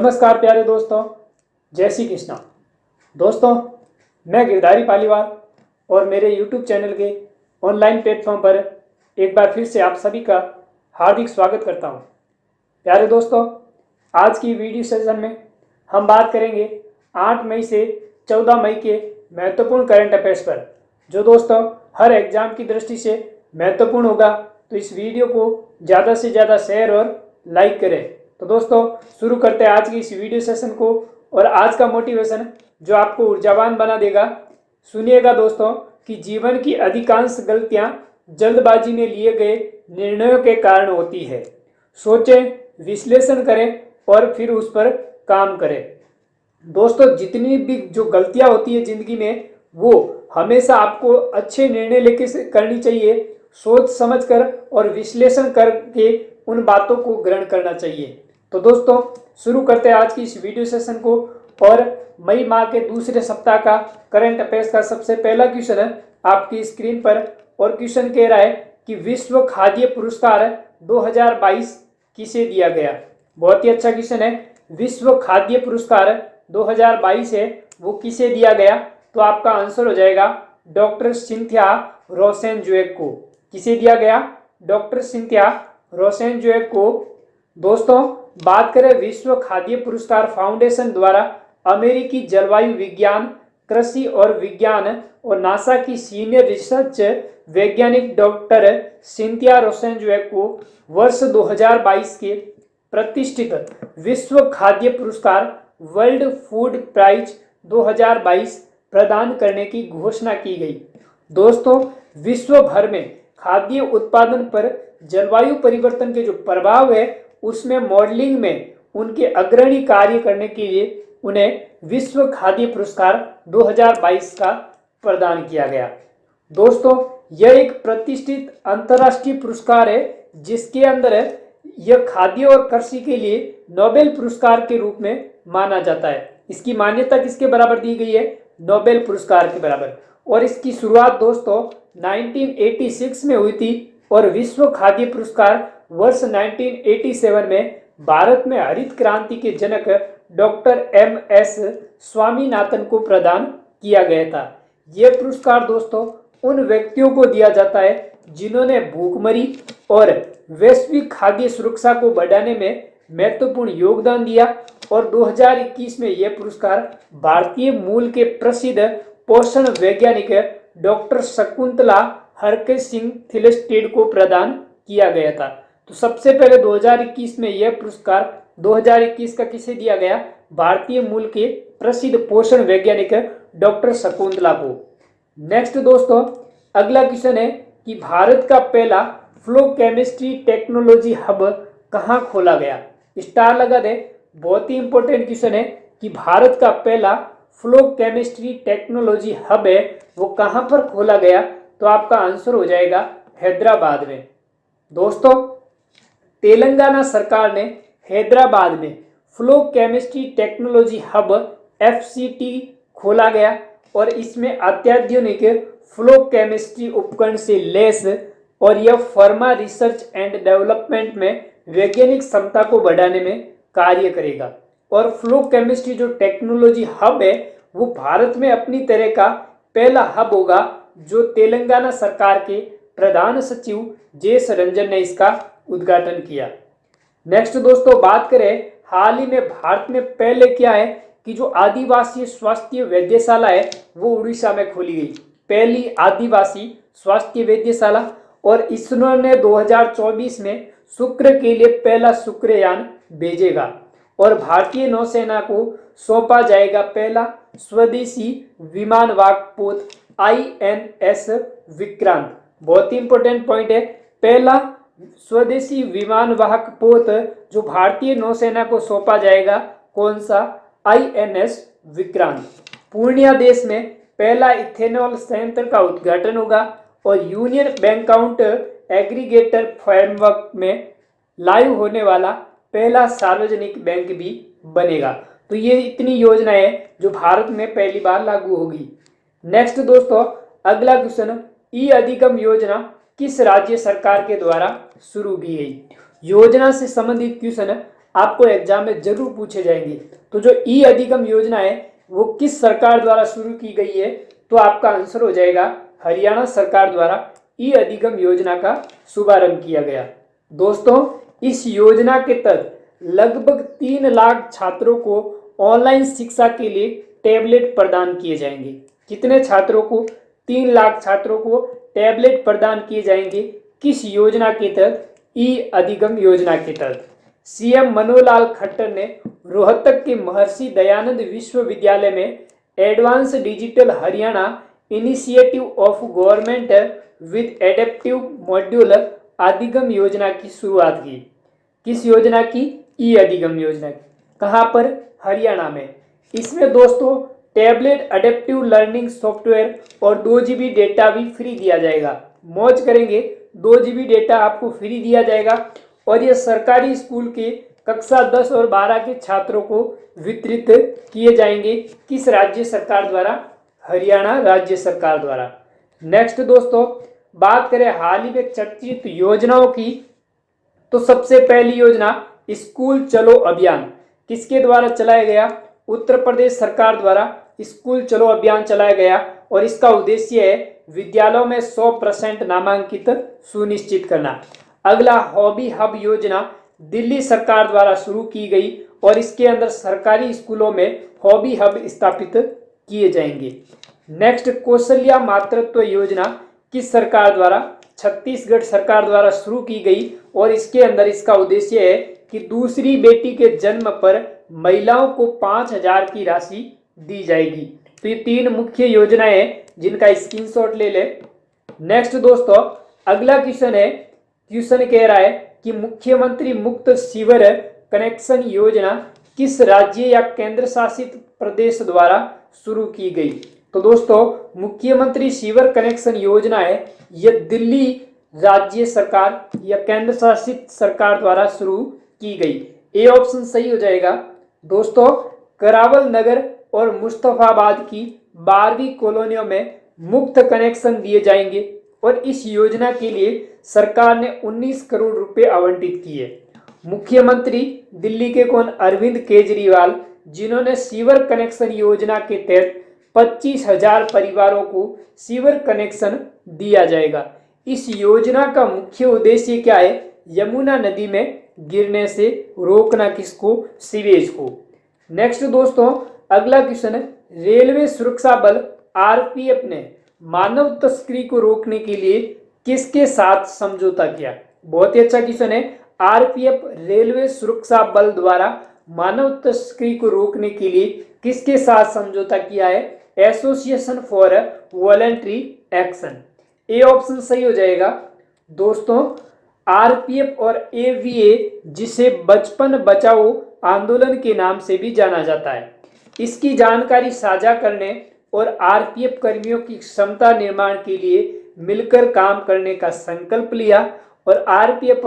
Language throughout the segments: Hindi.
नमस्कार प्यारे दोस्तों, जय श्री कृष्णा। दोस्तों, मैं गिरधारी पालीवाल और मेरे YouTube चैनल के ऑनलाइन प्लेटफॉर्म पर एक बार फिर से आप सभी का हार्दिक स्वागत करता हूं। प्यारे दोस्तों, आज की वीडियो सेशन में हम बात करेंगे 8 मई से 14 मई के महत्वपूर्ण करंट अफेयर्स पर, जो दोस्तों हर एग्जाम की दृष्टि से महत्वपूर्ण होगा। तो इस वीडियो को ज़्यादा से ज़्यादा शेयर और लाइक करें। तो दोस्तों, शुरू करते हैं आज की इस वीडियो सेशन को। और आज का मोटिवेशन जो आपको ऊर्जावान बना देगा, सुनिएगा दोस्तों, कि जीवन की अधिकांश गलतियां जल्दबाजी में लिए गए निर्णयों के कारण होती है। सोचें, विश्लेषण करें और फिर उस पर काम करें। दोस्तों, जितनी भी जो गलतियां होती है जिंदगी में, वो हमेशा आपको अच्छे निर्णय लेके करनी चाहिए। सोच समझकर और विश्लेषण करके उन बातों को ग्रहण करना चाहिए। तो दोस्तों, शुरू करते हैं आज की इस वीडियो सेशन को। और मई माह के दूसरे सप्ताह का करंट अफेयर्स का सबसे पहला क्वेश्चन है आपकी स्क्रीन पर। और क्वेश्चन कह रहा है कि विश्व खाद्य पुरस्कार 2022 किसे दिया गया। बहुत ही अच्छा क्वेश्चन है। विश्व खाद्य पुरस्कार 2022 है, वो किसे दिया गया? तो आपका आंसर हो जाएगा डॉक्टर सिंथिया रोसेनज़वेग को। किसे दिया गया? डॉक्टर सिंथिया रोसेनज़वेग को। दोस्तों, बात करें विश्व खाद्य पुरस्कार फाउंडेशन द्वारा अमेरिकी जलवायु विज्ञान, कृषि और विज्ञान और नासा की सीनियर रिसर्च वैज्ञानिक डॉक्टर सिंथिया रोसेनज़वेग को वर्ष 2022 के प्रतिष्ठित विश्व खाद्य पुरस्कार वर्ल्ड फूड प्राइज 2022 प्रदान करने की घोषणा की गई। दोस्तों, विश्व भर में खाद्य उत्पादन पर जलवायु परिवर्तन के जो प्रभाव है, उसमें मॉडलिंग में उनके अग्रणी कार्य करने के लिए उन्हें विश्व खाद्य पुरस्कार 2022 का प्रदान किया गया। दोस्तों, यह एक प्रतिष्ठित अंतर्राष्ट्रीय पुरस्कार है, जिसके अंदर यह खाद्य और कृषि के लिए नोबेल पुरस्कार के रूप में माना जाता है। इसकी मान्यता किसके बराबर दी गई है? नोबेल पुरस्कार के बराबर। और इसकी शुरुआत दोस्तों 1986 में हुई थी। और विश्व खाद्य पुरस्कार वर्ष 1987 में भारत में हरित क्रांति के जनक डॉक्टर MS स्वामीनाथन को प्रदान किया गया था। यह पुरस्कार दोस्तों उन व्यक्तियों को दिया जाता है जिन्होंने भूखमरी और वैश्विक खाद्य सुरक्षा को बढ़ाने में महत्वपूर्ण योगदान दिया। और 2021 में यह पुरस्कार भारतीय मूल के प्रसिद्ध पोषण वैज्ञानिक डॉक्टर शकुंतला हरके सिंह थिलेस्टेड को प्रदान किया गया था। तो सबसे पहले 2021 में यह पुरस्कार 2021 का किसे दिया गया? भारतीय मूल के प्रसिद्ध पोषण वैज्ञानिक डॉक्टर शकुंतला को। नेक्स्ट दोस्तों, अगला क्वेश्चन है कि भारत का पहला फ्लो केमिस्ट्री टेक्नोलॉजी हब कहाँ खोला गया? स्टार लगा दे। बहुत ही इंपॉर्टेंट क्वेश्चन है कि भारत का पहला फ्लो केमिस्ट्री टेक्नोलॉजी हब है, वो कहाँ पर खोला गया? तो आपका आंसर हो जाएगा हैदराबाद में। दोस्तों, तेलंगाना सरकार ने हैदराबाद में flow chemistry technology hub FCT खोला गया। और इसमें अत्याधुनिक फ्लो केमिस्ट्री उपकरण से लैस और यह फार्मा रिसर्च एंड डेवलपमेंट में वैज्ञानिक क्षमता को बढ़ाने में कार्य करेगा। और फ्लो केमिस्ट्री जो टेक्नोलॉजी हब है, वो भारत में अपनी तरह का पहला हब होगा, जो तेलंगाना सरकार के प्रधान सचिव जेस रंजन ने इसका उद्घाटन किया। नेक्स्ट दोस्तों, बात करें हाल ही में भारत में पहले क्या है कि जो आदिवासी स्वास्थ्य वेधशाला है, वो उड़ीसा में खोली गई। पहली आदिवासी स्वास्थ्य वेधशाला। और इसरो ने 2024 में शुक्र के लिए पहला शुक्रयान भेजेगा। और भारतीय नौसेना को सौंपा जाएगा पहला स्वदेशी विमान वाहक पोत INS विक्रांत। बहुत ही इंपॉर्टेंट पॉइंट है। पहला स्वदेशी विमान वाहक पोत जो भारतीय नौसेना को सौंपा जाएगा, कौन सा? INS विक्रांत। पूर्णिया देश में पहला इथेनॉल संयंत्र का उद्घाटन होगा। और union bank account aggregator framework में लाइव होने वाला पहला सार्वजनिक बैंक भी बनेगा। तो ये इतनी योजनाएं जो भारत में पहली बार लागू होगी। नेक्स्ट दोस्तों, अगला क्वेश्चन, ई अधिगम योजना किस राज्य सरकार के द्वारा शुरू की गई? योजना से संबंधित क्वेश्चन आपको एग्जाम में जरूर पूछे जाएंगे। तो जो ई अधिगम योजना है वो किस सरकार द्वारा शुरू की गई है, तो आपका आंसर हो जाएगा हरियाणा सरकार द्वारा ई अधिगम योजना का शुभारंभ किया गया। दोस्तों, इस योजना के तहत लगभग 3 लाख छात्रों को ऑनलाइन शिक्षा के लिए टैबलेट प्रदान किए जाएंगे। कितने छात्रों को? 3 लाख छात्रों को टैबलेट प्रदान किए जाएंगे। किस योजना के तहत? ई अधिगम योजना के तहत। सीएम मनोहर लाल खट्टर ने रोहतक के महर्षि दयानंद विश्वविद्यालय में advance digital Haryana initiative of government with adaptive module अधिगम योजना की शुरुआत की। किस योजना की? ई अधिगम योजना की। कहाँ पर? हरियाणा में। इसमें दोस्तों टैबलेट अडेप्टिव लर्निंग सॉफ्टवेयर और 2 GB डेटा भी फ्री दिया जाएगा। मौज करेंगे, 2 GB डेटा आपको फ्री दिया जाएगा और ये सरकारी स्कूल के कक्षा 10 और 12 के छात्रों को वितरित किए जाएंगे। किस राज्य सरकार द्वारा? हरियाणा राज्य सरकार द्वारा। नेक्स्ट दोस्तों, बात करें हाल ही में चर्चित योजनाओं की, तो सबसे पहली योजना स्कूल चलो अभियान किसके द्वारा चलाया गया? उत्तर प्रदेश सरकार द्वारा स्कूल चलो अभियान चलाया गया और इसका उद्देश्य है विद्यालयों में 100% नामांकित सुनिश्चित करना। अगला हॉबी हब योजना दिल्ली सरकार द्वारा शुरू की गई और इसके अंदर सरकारी स्कूलों में हॉबी हब स्थापित किए जाएंगे। नेक्स्ट कौशल्या मातृत्व योजना किस सरकार द्वारा? छत्तीसगढ़ सरकार द्वारा शुरू की गई और इसके अंदर इसका उद्देश्य है कि दूसरी बेटी के जन्म पर महिलाओं को 5,000 की राशि दी जाएगी। तो ये 3 मुख्य योजनाएं हैं जिनका स्क्रीनशॉट ले ले। नेक्स्ट दोस्तों, अगला क्वेश्चन है, क्वेश्चन कह रहा है कि मुख्यमंत्री मुक्त सीवर कनेक्शन योजना किस राज्य या केंद्र शासित प्रदेश द्वारा शुरू की गई? तो दोस्तों मुख्यमंत्री सीवर कनेक्शन योजना है यह दिल्ली राज्य सरकार या केंद्र शासित सरकार द्वारा शुरू की गई। ए ऑप्शन सही हो जाएगा। दोस्तों, करावल नगर और मुस्तफाबाद की 12वीं कॉलोनियों में मुफ्त कनेक्शन दिए जाएंगे और इस योजना के लिए सरकार ने 19 करोड़ रुपए आवंटित किए। मुख्यमंत्री दिल्ली के कौन? अरविंद केजरीवाल, जिन्होंने सीवर कनेक्शन योजना के तहत 25,000 परिवारों को सीवर कनेक्शन दिया जाएगा। इस योजना का मुख्य उद्देश्य क्या है? यमुना नदी में गिरने से रोकना किसको? सीवेज को। नेक्स्ट दोस्तों, अगला क्वेश्चन है, रेलवे सुरक्षा बल आरपीएफ ने मानव तस्करी को रोकने के लिए किसके साथ समझौता किया? बहुत ही अच्छा क्वेश्चन है। आरपीएफ रेलवे सुरक्षा बल द्वारा मानव तस्करी को रोकने के लिए किसके साथ समझौता किया है? Association for voluntary action. A option सही हो जाएगा। दोस्तों, आरपीएफ और एवीए, जिसे बचपन बचाओ आंदोलन के नाम से भी जाना जाता है, इसकी जानकारी साझा करने और आरपीएफ कर्मियों की क्षमता निर्माण के लिए मिलकर काम करने का संकल्प लिया और आरपीएफ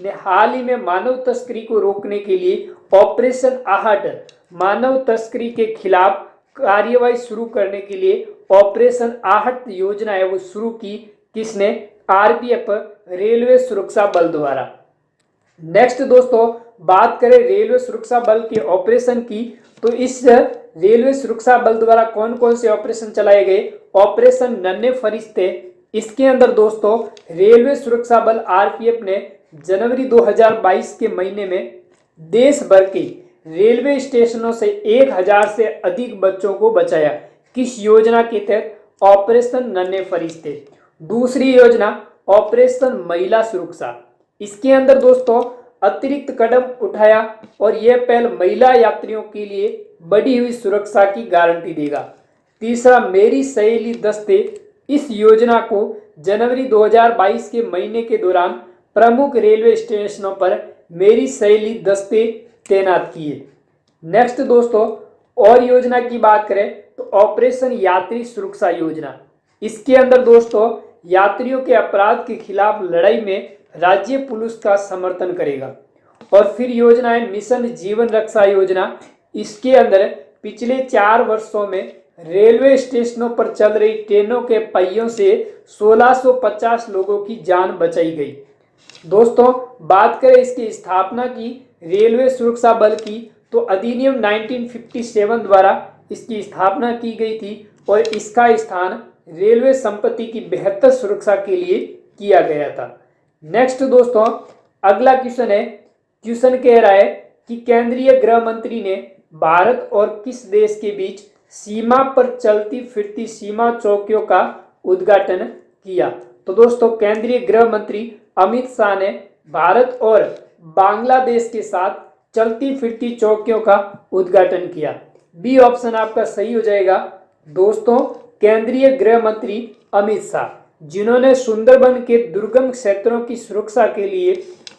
ने हाल ही में मानव तस्करी को रोकने के लिए ऑपरेशन आहट, मानव तस्करी के खिलाफ कार्यवाही शुरू करने के लिए ऑपरेशन आहट योजना है वो शुरू की। किसने? आरपीएफ रेलवे सुरक्षा बल द्वारा। नेक्स्ट दोस्तों, बात करें रेलवे सुरक्षा बल के ऑपरेशन की, तो इस रेलवे सुरक्षा बल द्वारा कौन कौन से ऑपरेशन चलाए गए? ऑपरेशन नन्हे फरिश्ते। इसके अंदर दोस्तों रेलवे सुरक्षा बल आरपीएफ ने जनवरी 2022 के महीने में देश भर के रेलवे स्टेशनों से 1000 से अधिक बच्चों को बचाया। किस योजना के तहत? ऑपरेशन नन्हे फरिश्ते। दूसरी योजना ऑपरेशन महिला सुरक्षा। इसके अंदर दोस्तों अतिरिक्त कदम उठाया और यह पहल महिला यात्रियों के लिए बढ़ी हुई सुरक्षा की गारंटी देगा। तीसरा मेरी सहेली दस्ते। इस योजना को जनवरी 2022 के महीने के दौरान प्रमुख रेलवे स्टेशनों पर मेरी सहेली दस्ते तैनात किए। नेक्स्ट दोस्तों, और योजना की बात करें तो ऑपरेशन यात्री सुरक्षा योजना। इसके अंदर दोस्तों यात्रियों के अपराध के खिलाफ लड़ाई में राज्य पुलिस का समर्थन करेगा। और फिर योजना है मिशन जीवन रक्षा योजना। इसके अंदर पिछले 4 वर्षों में रेलवे स्टेशनों पर चल रही ट्रेनों के पहियों से 1650 लोगों की जान बचाई गई। दोस्तों बात करें इसकी स्थापना की, रेलवे सुरक्षा बल की, तो अधिनियम 1957 द्वारा इसकी स्थापना की गई थी और इसका स्थान रेलवे संपत्ति की बेहतर सुरक्षा के लिए किया गया था। नेक्स्ट दोस्तों, अगला क्वेश्चन है, क्वेश्चन कह रहा है कि केंद्रीय गृह मंत्री ने भारत और किस देश के बीच सीमा पर चलती फिरती सीमा चौकियों का उद्घाटन किया? तो दोस्तों, केंद्रीय गृह मंत्री अमित शाह ने भारत और बांग्लादेश के साथ चलती फिरती चौकियों का उद्घाटन किया। बी ऑप्शन आपका सही हो जाएगा। दोस्तों, केंद्रीय गृह मंत्री अमित शाह, जिन्होंने सुंदरबन के दुर्गम क्षेत्रों की सुरक्षा के लिए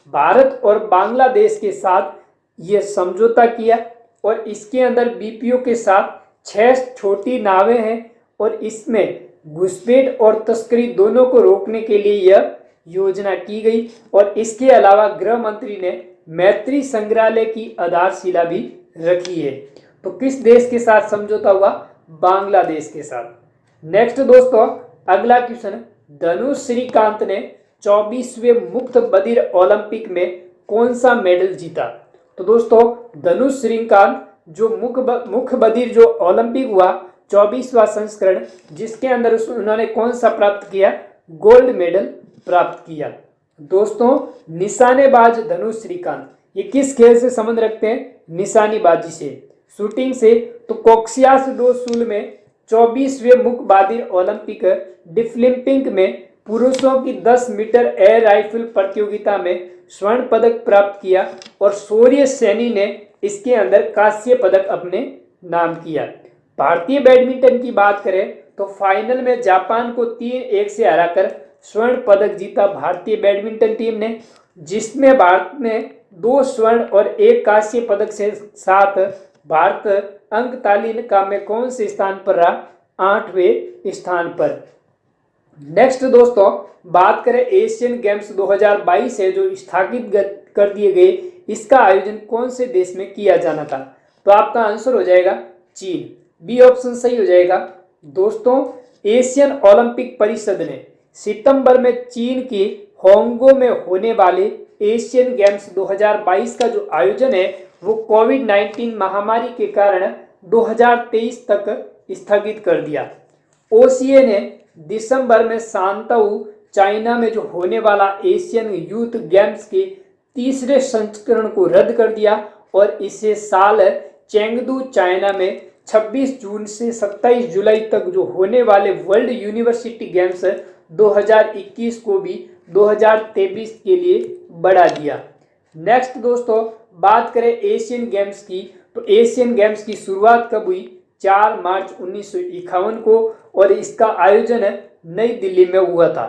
भारत और बांग्लादेश के साथ यह समझौता किया और इसके अंदर बीपीओ के साथ 6 छोटी नावें हैं और इसमें घुसपैठ और तस्करी दोनों को रोकने के लिए यह योजना की गई। और इसके अलावा गृह मंत्री ने मैत्री संग्रहालय की आधारशिला भी रखी है। तो किस देश के साथ समझौता हुआ? बांग्लादेश के साथ। नेक्स्ट दोस्तों, अगला क्वेश्चन, धनुष श्रीकांत ने 24वें मुक्त बधिर ओलंपिक में कौन सा मेडल जीता? तो दोस्तों, धनुष श्रीकांत जो मुख्य बधिर जो ओलंपिक हुआ 24वां संस्करण, जिसके अंदर उन्होंने कौन सा प्राप्त किया? गोल्ड मेडल प्राप्त किया। दोस्तों, निशानेबाज धनुष श्रीकांत ये किस खेल से संबंध रखते हैं? निशानेबाजी से, शूटिंग से। तो कोक्सियास डो सुल में 24वें मुख्य बधिर ओलंपिक डिफलिम्पिंग में पुरुषों की 10 मीटर एयर राइफल प्रतियोगिता में स्वर्ण पदक प्राप्त किया और शौर्य सैनी ने इसके अंदर कांस्य पदक अपने नाम किया। भारतीय बैडमिंटन की बात करें तो फाइनल में जापान को 3-1 से हराकर स्वर्ण पदक जीता भारतीय बैडमिंटन टीम ने, जिसमें भारत ने 2 स्वर्ण और 1 कांस्य पदक से साथ भारत अंक तालिका में कौन से स्थान पर रहा? 8वें स्थान पर। नेक्स्ट दोस्तों, बात करें एशियन गेम्स 2022 है जो स्थगित कर दिए गए, इसका आयोजन कौन से देश में किया जाना था? तो आपका आंसर हो जाएगा चीन। बी ऑप्शन सही हो जाएगा। दोस्तों, एशियन ओलंपिक परिषद ने सितंबर में चीन के होंगो में होने वाले एशियन गेम्स 2022 का जो आयोजन है वो कोविड-19 महामारी के कारण 2023 तक स्थगित कर दिया। ओसीए ने दिसंबर में शांताऊ चाइना में जो होने वाला एशियन यूथ गेम्स के तीसरे संस्करण को रद्द कर दिया और इसे साल चेंगडू चाइना में 26 जून से 27 जुलाई तक जो होने वाले वर्ल्ड यूनिवर्सिटी गेम्स 2021 को भी 2023 के लिए बढ़ा दिया। नेक्स्ट दोस्तों, बात करें एशियन गेम्स की, तो एशियन गेम्स की शुरुआत कब हुई? 4 मार्च 1951 को और इसका आयोजन नई दिल्ली में हुआ था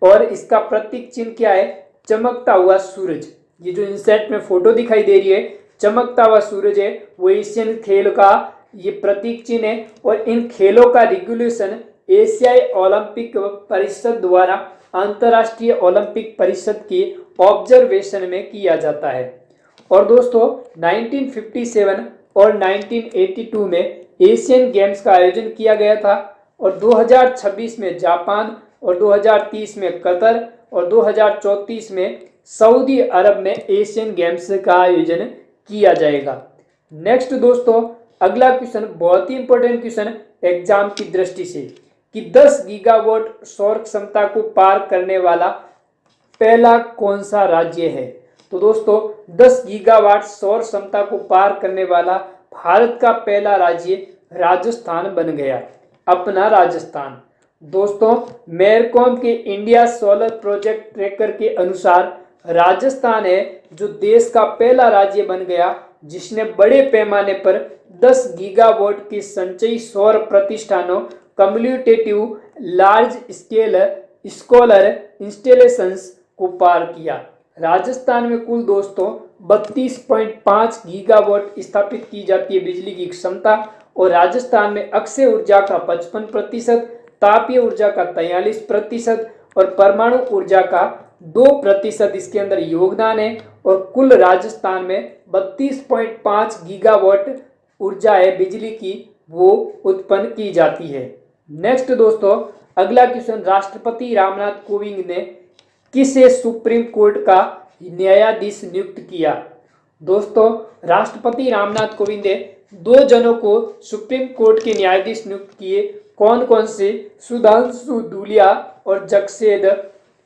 और इसका प्रतीक चिन्ह क्या है? चमकता हुआ सूरज। ये जो इंसेट में फोटो दिखाई दे रही है, चमकता हुआ सूरज है, वो एशियन खेल का ये प्रतीक चिन्ह है और इन खेलों का रेगुलेशन एशियाई ओलंपिक परिषद द्वारा अंतर्राष्ट्रीय ओलंपिक परिषद के ऑब्जर्वेशन में किया जाता है। और दोस्तों, 1957 और 1982 में एशियन गेम्स का आयोजन किया गया था और 2026 में जापान और 2030 में कतर और 2034 में सऊदी अरब में एशियन गेम्स का आयोजन किया जाएगा। नेक्स्ट दोस्तों, अगला क्वेश्चन बहुत ही इंपॉर्टेंट क्वेश्चन एग्जाम की दृष्टि से कि 10 गीगावाट सौर क्षमता को पार करने वाला पहला कौन सा राज्य है? तो दोस्तों, 10 गीगावाट सौर क्षमता को पार करने वाला भारत का पहला राज्य राजस्थान बन गया, अपना राजस्थान। दोस्तों, मेरकॉम के इंडिया सोलर प्रोजेक्ट ट्रैकर के अनुसार राजस्थान है जो देश का पहला राज्य बन गया जिसने बड़े पैमाने पर 10 गीगावाट के संचयी सौर प्रतिष्ठानों commutative large scale solar installations को पार किया। राजस्थान में कुल दोस्तों 32.5 गीगावाट स्थापित की जाती है बिजली की क्षमता और राजस्थान में अक्षय ऊर्जा का 55%, तापीय ऊर्जा का 43% और परमाणु ऊर्जा का 2% इसके अंदर योगदान है और कुल राजस्थान में 32.5 गीगावाट ऊर्जा है बिजली की वो उत्पन्न की जाती है। नेक्स्ट दोस्तों, अगला क्वेश्चन, राष्ट्रपति रामनाथ कोविंद ने किसे सुप्रीम कोर्ट का न्यायाधीश नियुक्त किया? दोस्तों, राष्ट्रपति रामनाथ कोविंद ने 2 जनों को सुप्रीम कोर्ट के न्यायाधीश नियुक्त किए। कौन कौन से? सुधांशु धूलिया और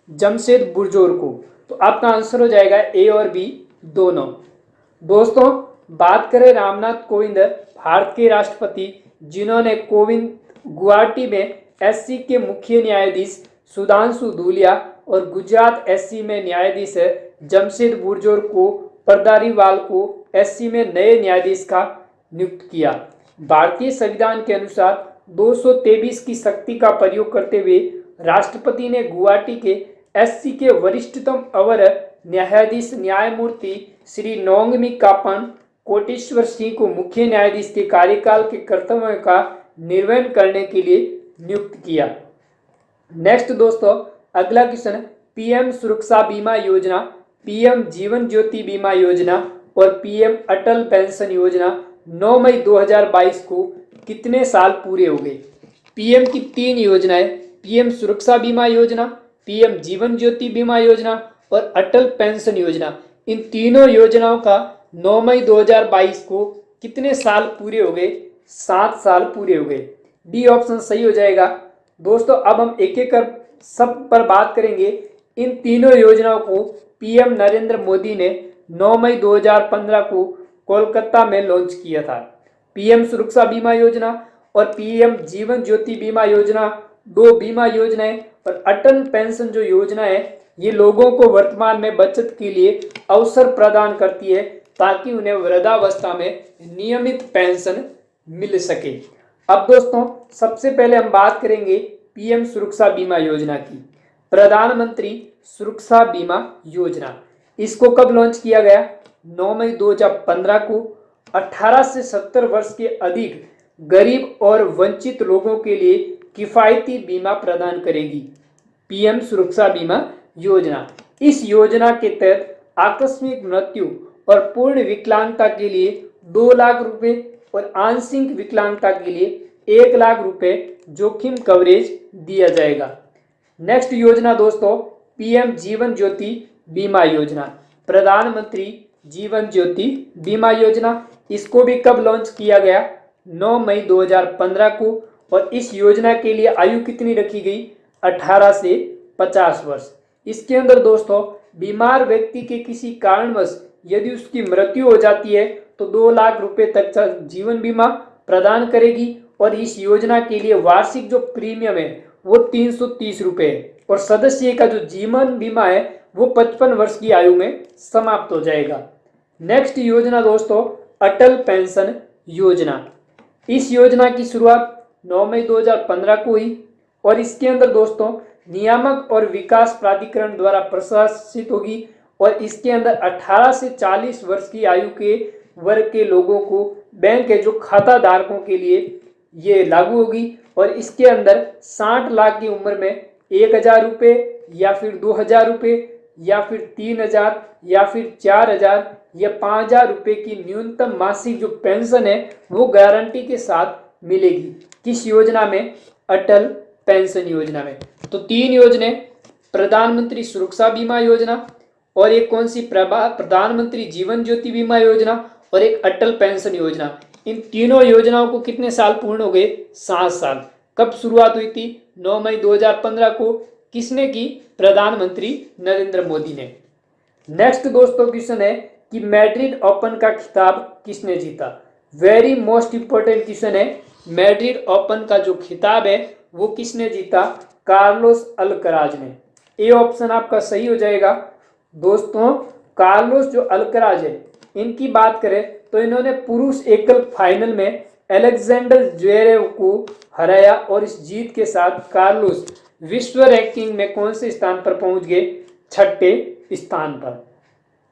जमशेद बुरजोर को। तो आपका आंसर हो जाएगा ए और बी दोनों। दोस्तों, बात करें रामनाथ कोविंद भारत के राष्ट्रपति जिन्होंने गुवाहाटी में एससी के मुख्य न्यायाधीश सुधांशु धूलिया और गुजरात एससी में न्यायाधीश जमशेद बुरजोर को परदारीवाल को एससी में नए न्यायाधीश का नियुक्त किया। भारतीय संविधान के अनुसार 223 की शक्ति का प्रयोग करते हुए राष्ट्रपति ने गुवाहाटी के एससी के वरिष्ठतम अवर न्यायाधीश न्यायमूर्ति श्री नोंगमी कापन कोटेश्वर सिंह को मुख्य न्यायाधीश के कार्यकाल के कर्तव्यों का निर्वहन करने के लिए नियुक्त किया। नेक्स्ट दोस्तों, अगला क्वेश्चन, पीएम सुरक्षा बीमा योजना, पीएम जीवन ज्योति बीमा योजना और पीएम अटल पेंशन योजना 9 मई 2022 को कितने साल पूरे हो गए? पीएम की 3 योजनाएं, पीएम सुरक्षा बीमा योजना, पीएम जीवन ज्योति बीमा योजना और अटल पेंशन योजना, इन तीनों योजनाओं का 9 मई 2022 को कितने साल पूरे हो गए? 7 साल पूरे हो गए। डी ऑप्शन सही हो जाएगा। दोस्तों, अब हम एक एक कर सब पर बात करेंगे। इन तीनों योजनाओं को पीएम नरेंद्र मोदी ने 9 मई 2015 को कोलकाता में लॉन्च किया था। पीएम सुरक्षा बीमा योजना और पीएम जीवन ज्योति बीमा योजना 2 बीमा योजनाएं और अटल पेंशन जो योजना है ये लोगों को वर्तमान में बचत के लिए अवसर प्रदान करती है ताकि उन्हें वृद्धावस्था में नियमित पेंशन मिल सके। अब दोस्तों, सबसे पहले हम बात करेंगे पीएम सुरक्षा बीमा योजना की। प्रधानमंत्री सुरक्षा बीमा योजना, इसको कब लॉन्च किया गया? 9 मई 2015 को 18 से 70 वर्ष के अधिक गरीब और वंचित लोगों के लिए किफायती बीमा प्रदान करेगी पीएम सुरक्षा बीमा योजना। इस योजना के तहत आकस्मिक मृत्यु और पूर्ण विकलांगता के लिए 2 लाख रुपए और आंशिक विकलांगता के लिए 1 लाख रुपए जोखिम कवरेज दिया जाएगा। नेक्स्ट योजना दोस्तों, पीएम जीवन ज्योति बीमा योजना। प्रधानमंत्री जीवन ज्योति बीमा योजना, इसको भी कब लॉन्च किया गया? 9 मई 2015 को। और इस योजना के लिए आयु कितनी रखी गई? 18 से 50 वर्ष। इसके अंदर दोस्तों, बीमार व्यक्ति के किसी कारणवश यदि उसकी मृत्यु हो जाती है तो 2 लाख रुपए तक का जीवन बीमा प्रदान करेगी। और इस योजना के लिए वार्षिक जो प्रीमियम है वो 330 रुपए है और सदस्य का जो जीवन बीमा है वो 55 वर्ष की आयु में समाप्त हो जाएगा। नेक्स्ट योजना दोस्तों, अटल पेंशन योजना। इस योजना की शुरुआत 9 मई 2015 को हुई और इसके अंदर दोस्तों नियामक और विकास प्राधिकरण द्वारा प्रशासित होगी और इसके अंदर 18 से 40 वर्ष की आयु के वर्ग के लोगों को बैंक के जो खाता धारकों के लिए ये लागू होगी और इसके अंदर 60 लाख की उम्र में 1000 रुपये या फिर 2000 रुपये या फिर 3000 या फिर 4000 या 5000 रुपये की न्यूनतम मासिक जो पेंशन है वो गारंटी के साथ मिलेगी। किस योजना में? अटल पेंशन योजना में। तो 3 योजनाएं, प्रधानमंत्री सुरक्षा बीमा योजना और एक कौन सी? प्रधानमंत्री जीवन ज्योति बीमा योजना और एक अटल पेंशन योजना। इन तीनों योजनाओं को कितने साल पूर्ण हो गए? 7 साल। कब शुरुआत हुई थी? 9 मई 2015 को। किसने की? प्रधानमंत्री नरेंद्र मोदी ने। नेक्स्ट दोस्तों क्वेश्चन है कि मैड्रिड ओपन का खिताब किसने जीता? वेरी मोस्ट इंपोर्टेंट क्वेश्चन है। मैड्रिड ओपन का जो खिताब है वो किसने जीता? कार्लोस अल्कराज ने। ए ऑप्शन आपका सही हो जाएगा। दोस्तों, कार्लोस जो अल्कराज है इनकी बात करें तो इन्होंने पुरुष एकल फाइनल में अलेक्जेंडर ज्वेरेव को हराया और इस जीत के साथ कार्लोस विश्व रैंकिंग में कौन से स्थान पर पहुंच गए? 6ठे स्थान पर।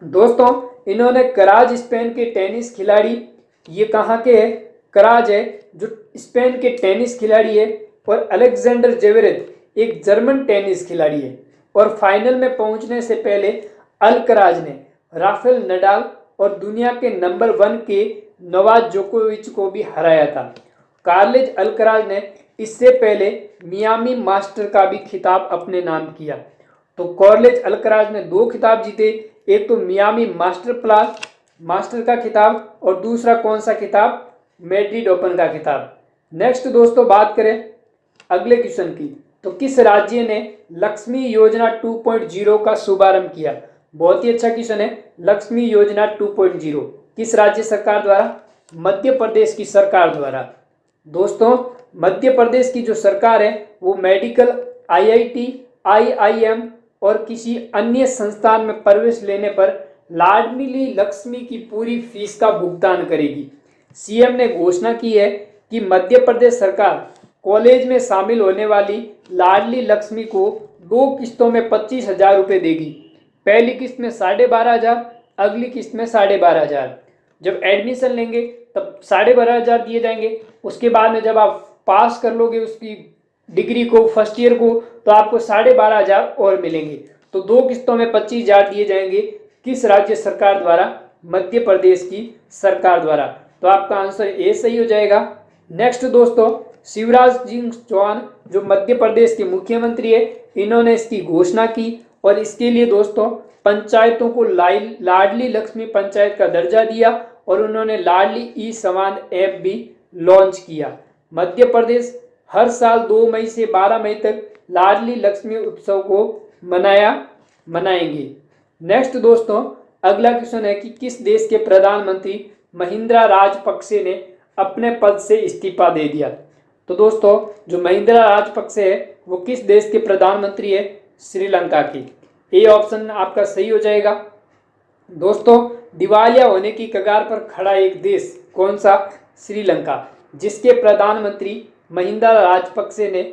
दोस्तों, इन्होंने कराज स्पेन के टेनिस खिलाड़ी, ये कहाँ के है? कराज है जो स्पेन के टेनिस खिलाड़ी है और अलेक्जेंडर ज्वेरेव एक जर्मन टेनिस खिलाड़ी है। और फाइनल में पहुंचने से पहले अल्कराज ने राफेल नडाल और दुनिया के नंबर 1 के नोवाक जोकोविच को भी हराया था। कार्लोस अल्कराज ने इससे पहले मियामी मास्टर का भी खिताब अपने नाम किया। तो कार्लोस अल्कराज ने 2 खिताब जीते, एक तो मियामी मास्टर प्लस मास्टर का खिताब और दूसरा कौन सा खिताब, मैड्रिड ओपन का खिताब। नेक्स्ट दोस्तों बात करें अगले क्वेश्चन की, तो किस राज्य ने लक्ष्मी योजना 2.0 का शुभारंभ किया। बहुत ही अच्छा क्वेश्चन है। लक्ष्मी योजना 2.0 किस राज्य सरकार द्वारा, मध्य प्रदेश की सरकार द्वारा। दोस्तों मध्य प्रदेश की जो सरकार है वो मेडिकल, आईआईटी, आईआईएम और किसी अन्य संस्थान में प्रवेश लेने पर लाडली लक्ष्मी की पूरी फीस का भुगतान करेगी। सीएम ने घोषणा की है कि मध्य प्रदेश सरकार कॉलेज में शामिल होने वाली लाडली लक्ष्मी को 2 किस्तों में 25,000 रुपये देगी। पहली किस्त में 12,500, अगली किस्त में 12,500। जब एडमिशन लेंगे तब 12,500 दिए जाएंगे। उसके बाद में जब आप पास कर लोगे उसकी डिग्री को, फर्स्ट ईयर को, तो आपको 12,500 और मिलेंगे। तो 2 किस्तों में 25,000 दिए जाएंगे। किस राज्य सरकार द्वारा, मध्य प्रदेश की सरकार द्वारा। तो आपका आंसर ए सही हो जाएगा। नेक्स्ट दोस्तों शिवराज सिंह चौहान जो मध्य प्रदेश के मुख्यमंत्री है, इन्होंने इसकी घोषणा की और इसके लिए दोस्तों पंचायतों को लाडली लक्ष्मी पंचायत का दर्जा दिया और उन्होंने लाडली ई समान ऐप भी लॉन्च किया। मध्य प्रदेश हर साल 2 मई से 12 मई तक लाडली लक्ष्मी उत्सव को मनाएंगे। नेक्स्ट दोस्तों अगला क्वेश्चन है कि किस देश के प्रधानमंत्री महिंद्रा राजपक्षे ने अपने पद से इस्तीफा दे दिया। तो दोस्तों जो महिंद्रा राजपक्षे है वो किस देश के प्रधानमंत्री है, श्रीलंका की। ए ऑप्शन आपका सही हो जाएगा। दोस्तों दिवालिया होने की कगार पर खड़ा एक देश कौन सा, श्रीलंका, जिसके प्रधानमंत्री महिंद्रा राजपक्षे ने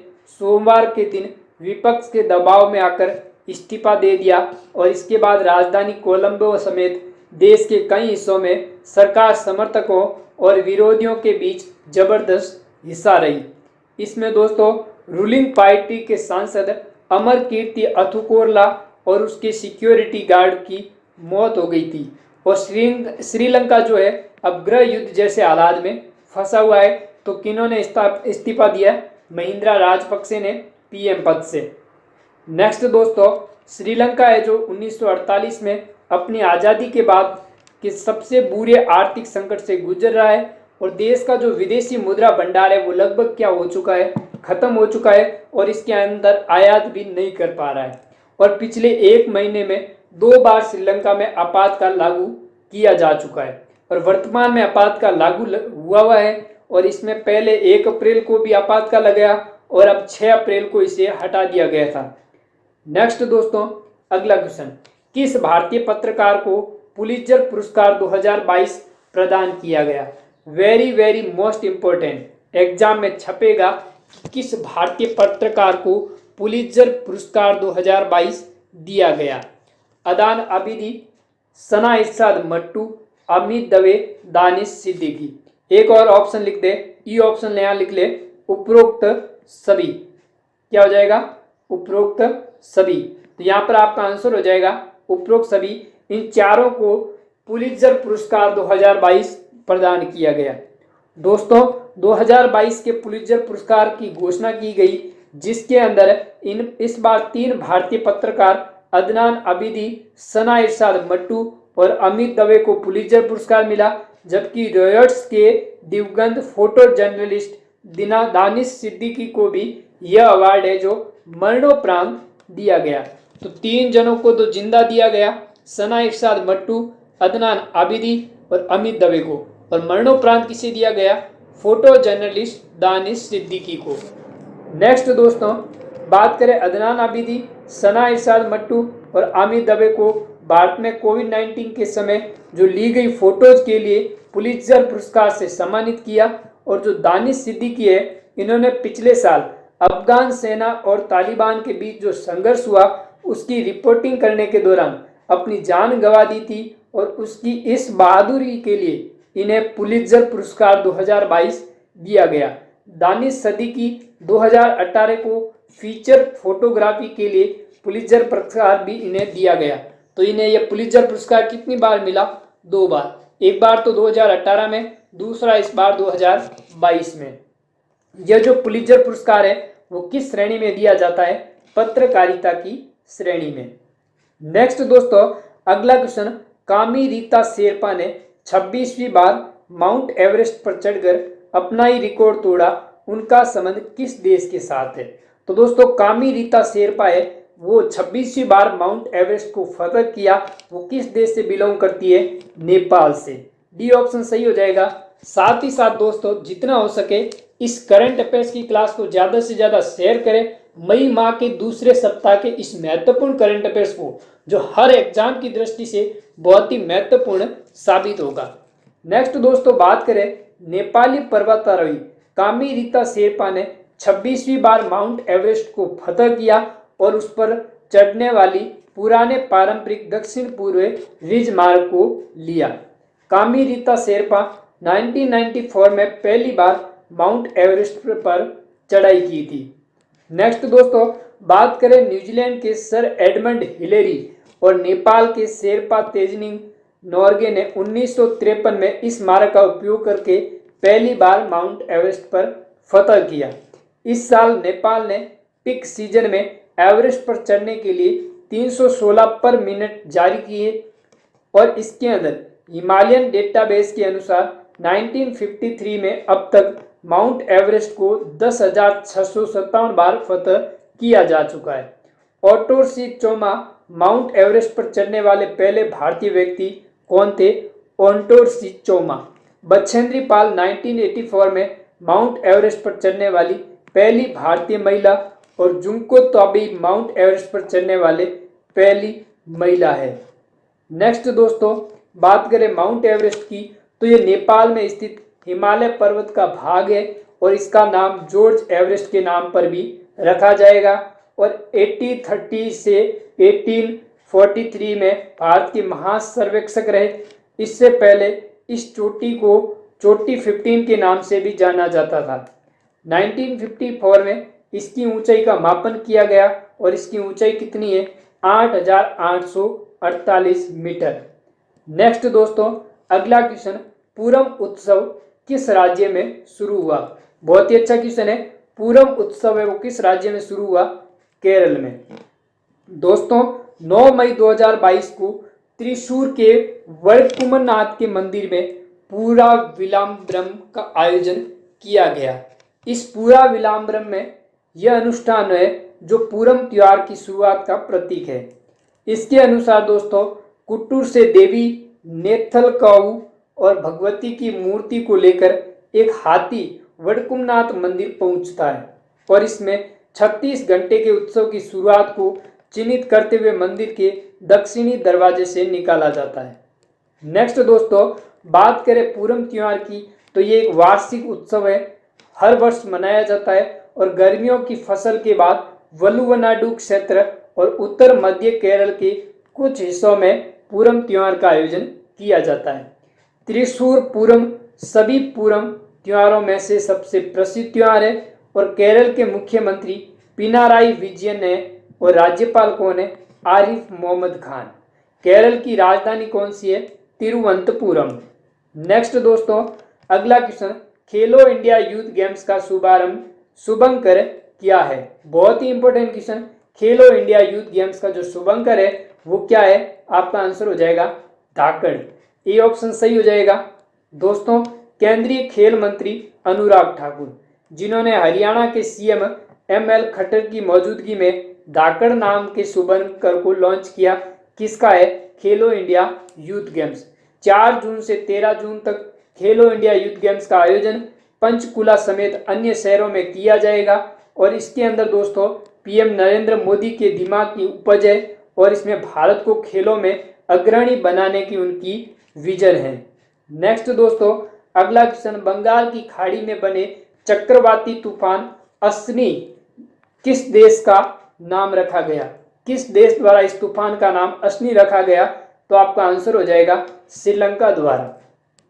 सोमवार के दिन विपक्ष के दबाव में आकर इस्तीफा दे दिया और इसके बाद राजधानी कोलंबो समेत देश के कई हिस्सों में सरकार समर्थकों और विरोधियों के बीच जबरदस्त हिस्सा रही। इसमें दोस्तों रूलिंग पार्टी के सांसद अमर कीर्ति अथुकोरला और उसके सिक्योरिटी गार्ड की मौत हो गई थी। और श्रीलंका जो है अब गृह युद्ध जैसे हालात में फंसा हुआ है। तो किन्होंने इस्तीफा दिया, महिंद्रा राजपक्षे ने पीएम पद से। नेक्स्ट दोस्तों श्रीलंका है जो 1948 में अपनी आज़ादी के बाद के सबसे बुरे आर्थिक संकट से गुजर रहा है और देश का जो विदेशी मुद्रा भंडार है वो लगभग क्या हो चुका है, खत्म हो चुका है और इसके अंदर आयात भी नहीं कर पा रहा है। और पिछले 1 महीने में 2 बार श्रीलंका में आपातकाल लागू किया जा चुका है और वर्तमान में आपातकाल लागू हुआ है और इसमें पहले 1 अप्रैल को भी आपातकाल लगाया और अब 6 अप्रैल को इसे हटा दिया गया था। नेक्स्ट दोस्तों अगला क्वेश्चन, किस भारतीय पत्रकार को पुलित्जर पुरस्कार 2022 प्रदान किया गया। वेरी मोस्ट इंपॉर्टेंट, एग्जाम में छपेगा किस भारतीय पत्रकार को पुलित्जर पुरस्कार 2022 दिया गया। अदान आबिदी, सना इरशाद मट्टू, अमित दवे, दानिश सिद्दीकी। एक और ऑप्शन लिख दे, ई ऑप्शन यहाँ लिख ले, उपरोक्त सभी। क्या हो जाएगा, उपरोक्त सभी। तो यहाँ पर आपका आंसर हो जाएगा उपरोक्त सभी। इन चारों को पुलित्जर पुरस्कार 2022 प्रदान किया गया। दोस्तों 2022 के पुलित्जर पुरस्कार की घोषणा की गई जिसके अंदर इस बार 3 भारतीय पत्रकार अदनान आबिदी, सना इरशाद मट्टू और अमित दवे को पुलित्जर पुरस्कार मिला, जबकि रॉयटर्स के दिवंगत फोटो जर्नलिस्ट दानिश सिद्दीकी को भी यह अवार्ड है जो मरणोपरांत दिया गया। तो 3 जनों को तो जिंदा दिया गया, सना इरशाद मट्टू, अदनान आबिदी और अमित दवे को, और मरणोपरांत किसे दिया गया, फोटो जर्नलिस्ट दानिश सिद्दीकी को। नेक्स्ट दोस्तों बात करें अदनान आबिदी, सना इरशाद मट्टू और अमित दवे को भारत में कोविड-19 के समय जो ली गई फोटोज के लिए पुलित्जर पुरस्कार से सम्मानित किया। और जो दानिश सिद्दीकी है इन्होंने पिछले साल अफगान सेना और तालिबान के बीच जो संघर्ष हुआ उसकी रिपोर्टिंग करने के दौरान अपनी जान गंवा दी थी और उसकी इस बहादुरी के लिए इन्हें पुलित्जर पुरस्कार 2022 दिया गया। दानिश सिद्दीकी 2018 को फीचर फोटोग्राफी के लिए पुलित्जर पुरस्कार भी इन्हें दिया गया। तो इन्हें यह पुलित्जर पुरस्कार कितनी बार मिला, 2 बार। एक बार तो 2018 में, दूसरा इस बार 2022 में। यह जो पुलित्जर पुरस्कार है वो किस श्रेणी में दिया जाता है, पत्रकारिता की श्रेणी में। नेक्स्ट दोस्तों अगला क्वेश्चन, कामी रीता शेरपा ने 26वीं बार माउंट एवरेस्ट पर चढ़कर अपना ही रिकॉर्ड तोड़ा, उनका संबंध किस देश के साथ है? तो दोस्तों कामी रीता शेरपा है, वो 26वीं बार माउंट एवरेस्ट को फतह किया, वो किस देश से बिलोंग करती है? नेपाल से। डी ऑप्शन सही हो जाएगा। साथ ही साथ दोस्तों जितना हो सके इस करंट अफेयर्स की क्लास को ज़्यादा से ज़्यादा शेयर करें। मई माह के दूसरे सप्ताह के इस महत्वपूर्ण करंट अफेयर्स को, जो हर एग्जाम की दृष्टि से बहुत ही महत्वपूर्ण साबित होगा। नेक्स्ट दोस्तों बात करें नेपाली पर्वतारोही कामी रीता शेरपा ने 26वीं बार माउंट एवरेस्ट को फतह किया और उस पर चढ़ने वाली पुराने पारंपरिक दक्षिण पूर्व रिज मार्ग को लिया। कामी रीता शेरपा 1994 में पहली बार माउंट एवरेस्ट पर चढ़ाई की थी। नेक्स्ट दोस्तों बात करें न्यूजीलैंड के सर एडमंड हिलेरी और नेपाल के शेरपा तेजनिंग नोर्गे ने 1953 में इस मार्ग का उपयोग करके पहली बार माउंट एवरेस्ट पर फतह किया। इस साल नेपाल ने पीक सीजन में एवरेस्ट पर चढ़ने के लिए 316 पर मिनट जारी किए और इसके अंदर हिमालयन डेटाबेस के अनुसार 1953 में अब तक माउंट एवरेस्ट को 10,657 बार फतह किया जा चुका है। ओटोर सी चोमा माउंट एवरेस्ट पर चढ़ने वाले पहले भारतीय व्यक्ति कौन थे? ओटोर सी चोमा। बछेंद्री पाल 1984 में माउंट एवरेस्ट पर चढ़ने वाली पहली भारतीय महिला और जुंको तोबी माउंट एवरेस्ट पर चढ़ने वाले पहली महिला है। नेक्स्ट दोस्तों बात करें माउंट एवरेस्ट की, तो ये नेपाल में स्थित हिमालय पर्वत का भाग है और इसका नाम जॉर्ज एवरेस्ट के नाम पर भी रखा जाएगा और 1830 से 1843 में भारत के महासर्वेक्षक रहे। इससे पहले इस चोटी को चोटी 15 के नाम से भी जाना जाता था। 1954 में इसकी ऊंचाई का मापन किया गया और इसकी ऊंचाई कितनी है? 8,848 मीटर। नेक्स्ट दोस्तों अगला क्वेश्चन, पूरम उत्सव किस राज्य में शुरू हुआ? बहुत ही अच्छा क्वेश्चन है। पूरम उत्सव है वो किस राज्य में शुरू हुआ? केरल में। दोस्तों 9 मई 2022 को त्रिशूर के वडकुमरनाथ के मंदिर में पूरा विलाम्बरम का आयोजन किया गया। इस पूरा विलाम्बरम में यह अनुष्ठान है जो पूरम त्योहार की शुरुआत का प्रतीक है। इसके अनुसार दोस्तों कुट्टूर से देवी नेथलकाऊ और भगवती की मूर्ति को लेकर एक हाथी वडकुमरनाथ मंदिर पहुंचता है और इसमें 36 घंटे के उत्सव की शुरुआत को चिन्हित करते हुए मंदिर के दक्षिणी दरवाजे से निकाला जाता है। नेक्स्ट दोस्तों बात करें पूरम त्योहार की, तो ये एक वार्षिक उत्सव है, हर वर्ष मनाया जाता है और गर्मियों की फसल के बाद वलुवनाडु क्षेत्र और उत्तर मध्य केरल के कुछ हिस्सों में पूरम त्योहार का आयोजन किया जाता है। त्रिशूर पूरम सभी पूरम त्योहारों में से सबसे प्रसिद्ध त्योहार है और केरल के मुख्यमंत्री पिनाराई विजयन ने और राज्यपाल कौन है? आरिफ मोहम्मद खान। केरल की राजधानी कौन सी है? तिरुवनंतपुरम। नेक्स्ट दोस्तों अगला क्वेश्चन, खेलो इंडिया यूथ गेम्स का शुभारंभ शुभंकर किया है? बहुत ही इंपॉर्टेंट क्वेश्चन। खेलो इंडिया यूथ गेम्स का जो शुभंकर है वो क्या है? आपका आंसर हो जाएगा धाकड़। ए ऑप्शन सही हो जाएगा। दोस्तों केंद्रीय खेल मंत्री अनुराग ठाकुर, जिन्होंने हरियाणा के सीएम ML खट्टर की मौजूदगी में धाकड़ नाम के शुभंकर को लॉन्च किया। किसका है? खेलो इंडिया यूथ गेम्स। 4 जून से 13 जून तक खेलो इंडिया यूथ गेम्स का आयोजन पंचकुला समेत अन्य शहरों में किया जाएगा और इसके अंदर दोस्तों PM नरेंद्र मोदी के दिमाग की उपज है और इसमें भारत को खेलों में अग्रणी बनाने की उनकी विजन है। नेक्स्ट दोस्तों अगला क्वेश्चन, बंगाल की खाड़ी में बने चक्रवाती तूफान असनी किस देश का नाम रखा गया? किस देश द्वारा इस तूफान का नाम असनी रखा गया? तो आपका आंसर हो जाएगा श्रीलंका द्वारा।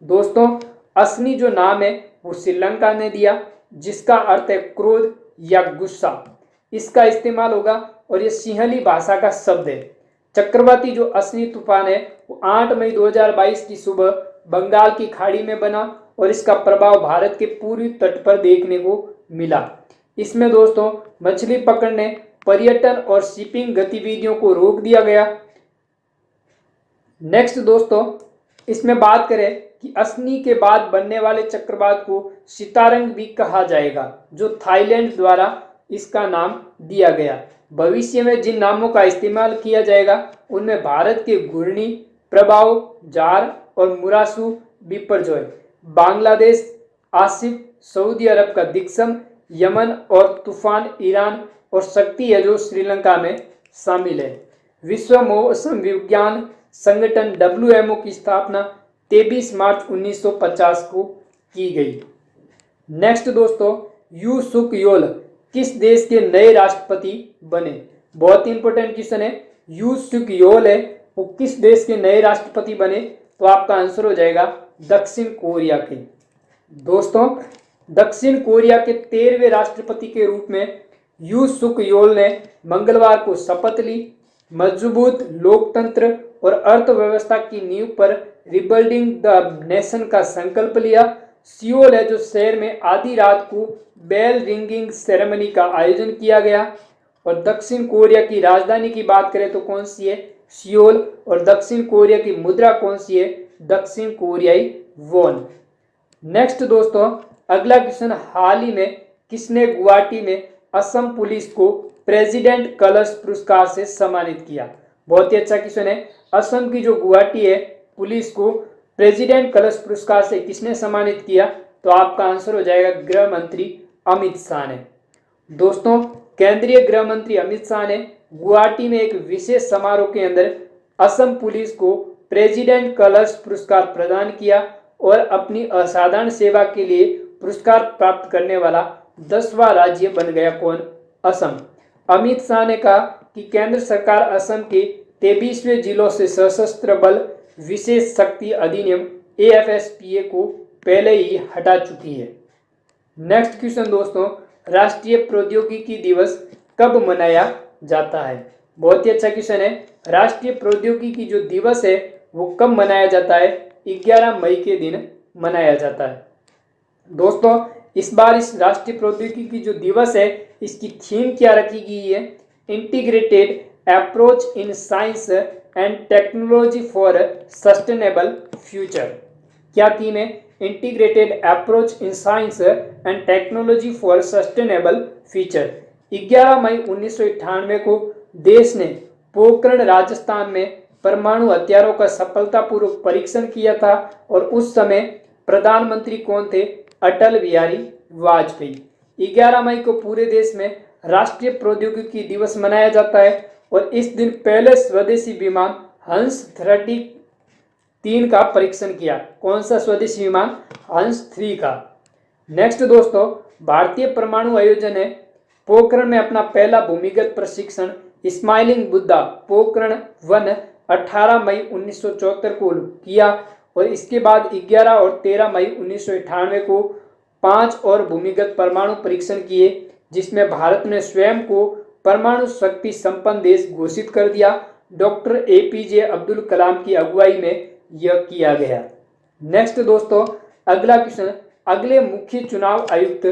दोस्तों असनी जो नाम है वो श्रीलंका ने दिया, जिसका अर्थ है क्रोध या गुस्सा। इसका इस्तेमाल होगा और ये सिंहली भाषा का शब्द है। चक्रवाती जो असनी तूफान है वो 8 मई 2022 की सुबह बंगाल की खाड़ी में बना और इसका प्रभाव भारत के पूर्वी तट पर देखने को मिला। इसमें दोस्तों मछली पकड़ने, पर्यटन और शिपिंग गतिविधियों को रोक दिया गया। नेक्स्ट दोस्तों, इसमें बात करें कि असनी के बाद बनने वाले चक्रवात को सितारंग भी कहा जाएगा, जो थाईलैंड द्वारा इसका नाम दिया गया। भविष्य में जिन नामों का इस्तेमाल किया जाएगा उनमें भारत के घूर्णी प्रभाव, जार और मुरासू बिपरजॉय, बांग्लादेश आसिफ, सऊदी अरब का दिक्सम, यमन और तूफान ईरान और शक्ति है जो श्रीलंका में शामिल है। विश्व मौसम विज्ञान संगठन WMO की स्थापना 23 मार्च 1950 को की गई। नेक्स्ट दोस्तों, यू सुक योल किस देश के नए राष्ट्रपति बने? बहुत इंपॉर्टेंट क्वेश्चन है। यू सुक योल है वो किस देश के नए राष्ट्रपति बने? तो आपका आंसर हो जाएगा दक्षिण कोरिया के। दोस्तों, दक्षिण कोरिया के 13वें राष्ट्रपति के रूप में यू सुक योल ने मंगलवार को शपथ ली। मजबूत लोकतंत्र और अर्थव्यवस्था की नींव पर रिबिल्डिंग द नेशन का संकल्प लिया। सियोल है जो शहर में आधी रात को बेल रिंगिंग सेरेमनी का आयोजन किया गया। और दक्षिण कोरिया की राजधानी की बात करें तो कौन सी है? सियोल। और दक्षिण कोरिया की मुद्रा कौन सी है? दक्षिण कोरियाई वॉन। नेक्स्ट दोस्तों, अगला क्वेश्चन, हाल ही में किसने गुवाहाटी में असम पुलिस को प्रेसिडेंट कलर्स पुरस्कार से सम्मानित किया? बहुत ही अच्छा क्वेश्चन है। असम की जो गुवाहाटी है पुलिस को प्रेसिडेंट कलर्स पुरस्कार से किसने सम्मानित किया? तो आपका आंसर हो जाएगा गृह मंत्री अमित शाह ने। दोस्तों, केंद्रीय गृह मंत्री अमित शाह ने गुवाहाटी में एक विशेष समारोह के अंदर असम पुलिस को प्रेसिडेंट कलर्स पुरस्कार प्रदान किया और अपनी असाधारण सेवा के लिए पुरस्कार प्राप्त करने वाला 10वां राज्य बन गया। कौन? असम। अमित शाह ने कहा कि केंद्र सरकार असम के 23वें जिलों से सशस्त्र बल विशेष शक्ति अधिनियम AFSPA को पहले ही हटा चुकी है। नेक्स्ट क्वेश्चन दोस्तों, राष्ट्रीय प्रौद्योगिकी दिवस कब मनाया जाता है? बहुत ही अच्छा क्वेश्चन है। राष्ट्रीय प्रौद्योगिकी जो दिवस है वो कब मनाया जाता है? 11 मई के दिन मनाया जाता है। दोस्तों, इस बार इस राष्ट्रीय प्रौद्योगिकी जो दिवस है इसकी थीम क्या रखी गई है? Integrated approach in science and technology for sustainable future. क्या थीम है? Integrated approach in science and technology for sustainable future. 11 मई 1998 को देश ने पोखरण राजस्थान में परमाणु हथियारों का सफलतापूर्वक परीक्षण किया था और उस समय प्रधानमंत्री कौन थे? अटल बिहारी वाजपेयी। 11 मई को पूरे देश में राष्ट्रीय प्रौद्योगिकी दिवस मनाया जाता है और इस दिन पहले स्वदेशी विमान हंस 33 का परीक्षण किया। कौन सा स्वदेशी विमान? हंस 3 का। नेक्स्ट दोस्तों, भारतीय परमाणु आयोजन ने पोखरण में अपना पहला भूमिगत प्रशिक्षण स्माइलिंग बुद्धा पोखरण 1 18 मई 1974 को किया और इसके बाद 11 और 13 मई 1998 को 5 और भूमिगत परमाणु परीक्षण किए, जिसमें भारत ने स्वयं को परमाणु शक्ति संपन्न देश घोषित कर दिया। डॉक्टर APJ अब्दुल कलाम की अगुवाई में यह किया गया। नेक्स्ट दोस्तों, अगला क्वेश्चन, अगले मुख्य चुनाव आयुक्त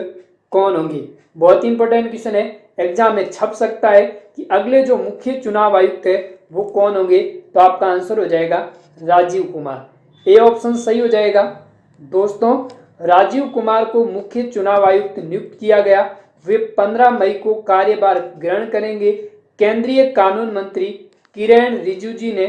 कौन होंगे? बहुत इंपॉर्टेंट क्वेश्चन है, एग्जाम में छप सकता है कि अगले जो मुख्य चुनाव आयुक्त है वो कौन होंगे? तो आपका आंसर हो जाएगा राजीव कुमार। ए ऑप्शन सही हो जाएगा। दोस्तों, राजीव कुमार को मुख्य चुनाव आयुक्त नियुक्त किया गया। वे 15 मई को कार्यभार ग्रहण करेंगे। केंद्रीय कानून मंत्री किरेन रिजिजू ने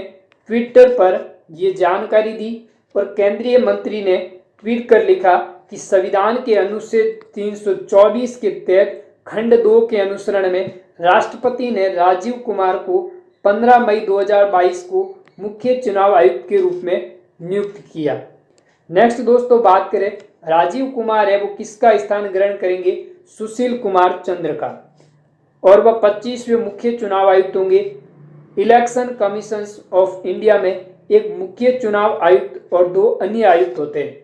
ट्विटर पर ये जानकारी दी और केंद्रीय मंत्री ने ट्वीट कर लिखा कि संविधान के अनुच्छेद 324 के तहत खंड 2 के अनुसरण में राष्ट्रपति ने राजीव कुमार को 15 मई 2022 को मुख्य चुनाव आयुक्त के रूप में नियुक्त किया। नेक्स्ट दोस्तों, बात करें राजीव कुमार है वो किसका स्थान ग्रहण करेंगे? सुशील कुमार चंद्र का, और वह 25वें मुख्य चुनाव आयुक्त होंगे। इलेक्शन कमीशन ऑफ इंडिया में एक मुख्य चुनाव आयुक्त और 2 अन्य आयुक्त होते हैं।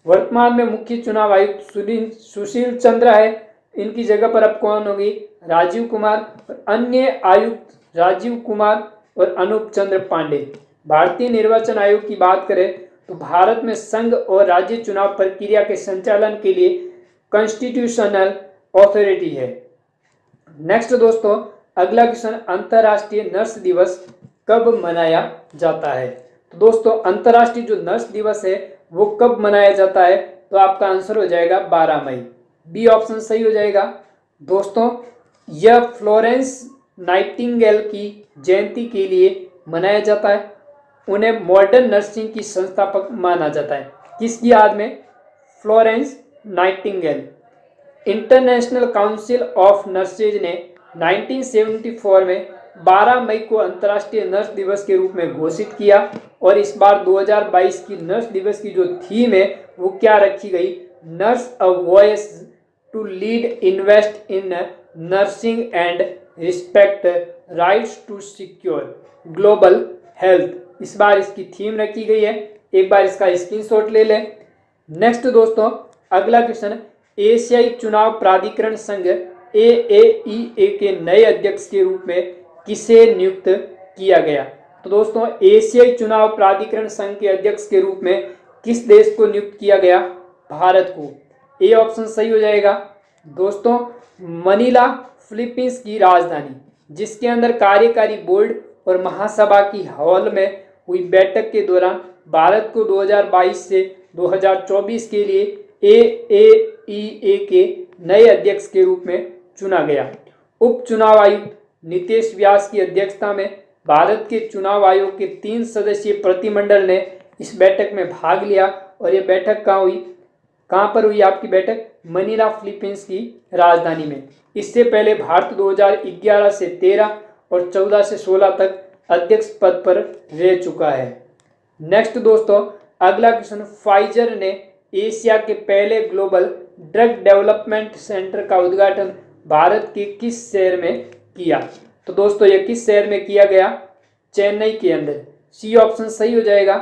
वर्तमान में मुख्य चुनाव आयुक्त सुशील चंद्र है। इनकी जगह पर अब कौन होंगे? राजीव कुमार। और अन्य आयुक्त राजीव कुमार और अनूप चंद्र पांडे। भारतीय निर्वाचन आयोग की बात करें तो भारत में संघ और राज्य चुनाव प्रक्रिया के संचालन के लिए कॉन्स्टिट्यूशनल अथॉरिटी है। नेक्स्ट दोस्तों, अगला क्वेश्चन, अंतर्राष्ट्रीय नर्स दिवस कब मनाया जाता है? तो दोस्तों अंतर्राष्ट्रीय जो नर्स दिवस है वो कब मनाया जाता है, तो आपका आंसर हो जाएगा 12 मई। बी ऑप्शन सही हो जाएगा। दोस्तों यह फ्लोरेंस नाइटिंगेल की जयंती के लिए मनाया जाता है। उन्हें मॉडर्न नर्सिंग की संस्थापक माना जाता है। किसकी याद में? Florence Nightingale. International council of nurses ने 1974 में 12 मई को अंतर्राष्ट्रीय नर्स दिवस के रूप में घोषित किया और इस बार 2022 की नर्स दिवस की जो थीम है वो क्या रखी गई? Nurse a voice to lead invest in nursing and respect rights to secure global health. इस बार इसकी थीम रखी गई है। एक बार इसका स्क्रीनशॉट ले लें। नेक्स्ट दोस्तों अगला क्वेश्चन, एशियाई चुनाव प्राधिकरण संघ AAEA के नए अध्यक्ष के रूप में किसे नियुक्त किया गया? तो दोस्तों एशियाई चुनाव प्राधिकरण संघ के अध्यक्ष के रूप में किस देश को नियुक्त किया गया? भारत को। ए ऑप्शन सही हो जाएगा। दोस्तों मनीला फिलीपींस की राजधानी, जिसके अंदर कार्यकारी बोर्ड और महासभा की हॉल में हुई बैठक के दौरान भारत को 2022 से 2024 के लिए AAEA के नए अध्यक्ष के रूप में चुना गया। उप चुनाव आयुक्त नितेश व्यास की अध्यक्षता में भारत के चुनाव आयोग के 3 सदस्यीय प्रतिमंडल ने इस बैठक में भाग लिया और ये बैठक कहाँ पर हुई आपकी बैठक? मनीला फिलीपींस की राजधानी में। इससे पहले भारत 2011 से 13 और 14 से 16 तक अध्यक्ष पद पर रह चुका है। नेक्स्ट दोस्तों अगला क्वेश्चन, फाइजर ने एशिया के पहले ग्लोबल ड्रग डेवलपमेंट सेंटर का उद्घाटन भारत के किस शहर में किया? तो दोस्तों ये किस शहर में किया गया? चेन्नई के अंदर। सी ऑप्शन सही हो जाएगा।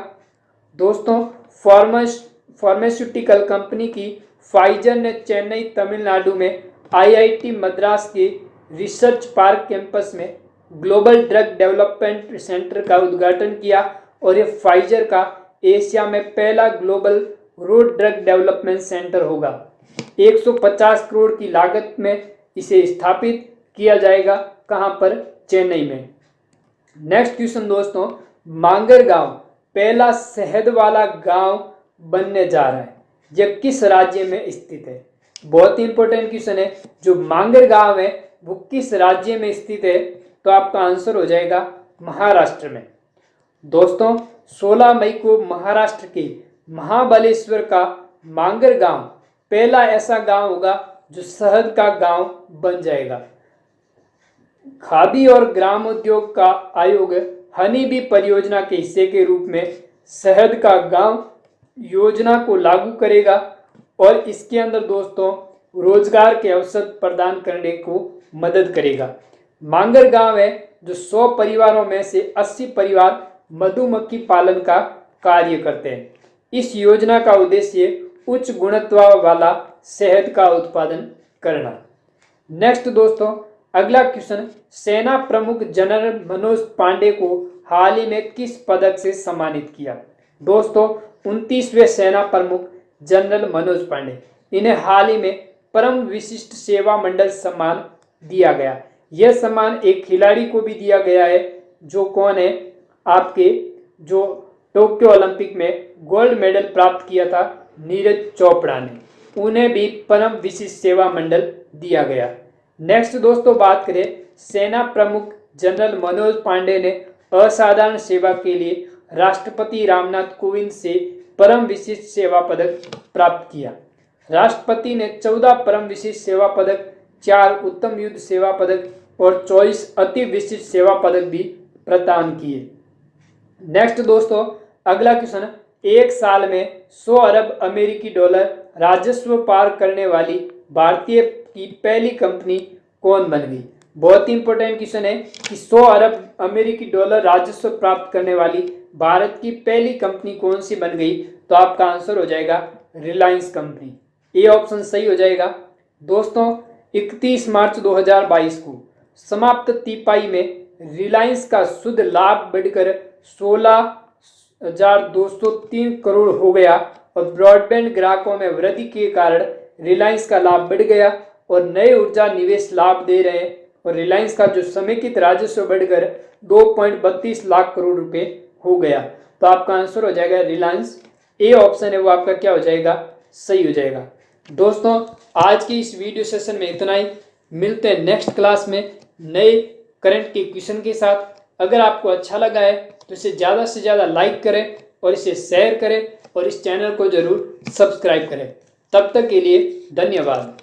दोस्तों फार्मास्यूटिकल कंपनी की फाइजर ने चेन्नई तमिलनाडु में IIT मद्रास के रिसर्च पार्क कैंपस में ग्लोबल ड्रग डेवलपमेंट सेंटर का उद्घाटन किया और ये फाइजर का एशिया में पहला global road drug development centre होगा। 150 करोड़ की लागत में इसे स्थापित किया जाएगा। कहां पर? चेन्नई में। नेक्स्ट क्वेश्चन दोस्तों, मांगर गांव पहला शहद वाला गांव बनने जा रहा है, यह किस राज्य में स्थित है? बहुत ही इंपॉर्टेंट क्वेश्चन है। जो मांगर गांव है वो किस राज्य में स्थित है? तो आपका आंसर हो जाएगा महाराष्ट्र में। दोस्तों 16 मई को महाराष्ट्र के महाबलेश्वर का मांगर गांव पहला ऐसा गांव होगा जो शहद का गांव बन जाएगा। खादी और ग्रामोद्योग का आयोग हनी बी परियोजना के हिस्से के रूप में शहद का गांव योजना को लागू करेगा और इसके अंदर दोस्तों रोजगार के अवसर प्रदान करने को मदद करेगा। मांगर गांव है जो 100 परिवारों में से 80 परिवार मधुमक्खी पालन का कार्य करते हैं। इस योजना का उद्देश्य उच्च गुणवत्ता वाला शहद का उत्पादन करना। नेक्स्ट दोस्तों अगला क्वेश्चन, सेना प्रमुख जनरल मनोज पांडे को हाल ही में किस पदक से सम्मानित किया? दोस्तों 29वें सेना प्रमुख जनरल मनोज पांडे, इन्हें हाल ही में परम विशिष्ट सेवा मंडल सम्मान दिया गया। यह सम्मान एक खिलाड़ी को भी दिया गया है जो कौन है? आपके जो टोक्यो ओलंपिक में गोल्ड मेडल प्राप्त किया था, नीरज चोपड़ा ने, उन्हें भी परम विशिष्ट सेवा मंडल दिया गया। नेक्स्ट दोस्तों बात करें, सेना प्रमुख जनरल मनोज पांडे ने असाधारण सेवा के लिए राष्ट्रपति रामनाथ कोविंद से परम विशिष्ट सेवा पदक प्राप्त किया। राष्ट्रपति ने 14 परम विशिष्ट सेवा पदक, 4 उत्तम युद्ध सेवा पदक और 24 अति विशिष्ट सेवा पदक भी प्रदान किए। नेक्स्ट दोस्तों अगला क्वेश्चन, एक साल में 100 अरब अमेरिकी डॉलर राजस्व पार करने वाली भारतीय की पहली कंपनी कौन बन गई? बहुत ही इंपॉर्टेंट क्वेश्चन है कि 100 अरब अमेरिकी डॉलर राजस्व प्राप्त करने वाली भारत की पहली कंपनी कौन सी बन गई? तो आपका आंसर हो जाएगा रिलायंस कंपनी। ए ऑप्शन सही हो जाएगा। दोस्तों 31 मार्च 2022 को समाप्त तिमाही में रिलायंस का शुद्ध लाभ बढ़कर 16,203 करोड़ हो गया और ब्रॉडबैंड ग्राहकों में वृद्धि के कारण रिलायंस का लाभ बढ़ गया और नए ऊर्जा निवेश लाभ दे रहे हैं और रिलायंस का जो समेकित राजस्व बढ़कर 2.32 लाख करोड़ रुपए हो गया। तो आपका आंसर हो जाएगा रिलायंस। ए ऑप्शन है वो आपका क्या हो जाएगा, सही हो जाएगा। दोस्तों आज की इस वीडियो सेशन में इतना ही। मिलते हैं नेक्स्ट क्लास में नए करंट के क्वेश्चन के साथ। अगर आपको अच्छा लगा है तो इसे ज़्यादा से ज़्यादा लाइक करें और इसे शेयर करें और इस चैनल को जरूर सब्सक्राइब करें। तब तक के लिए धन्यवाद।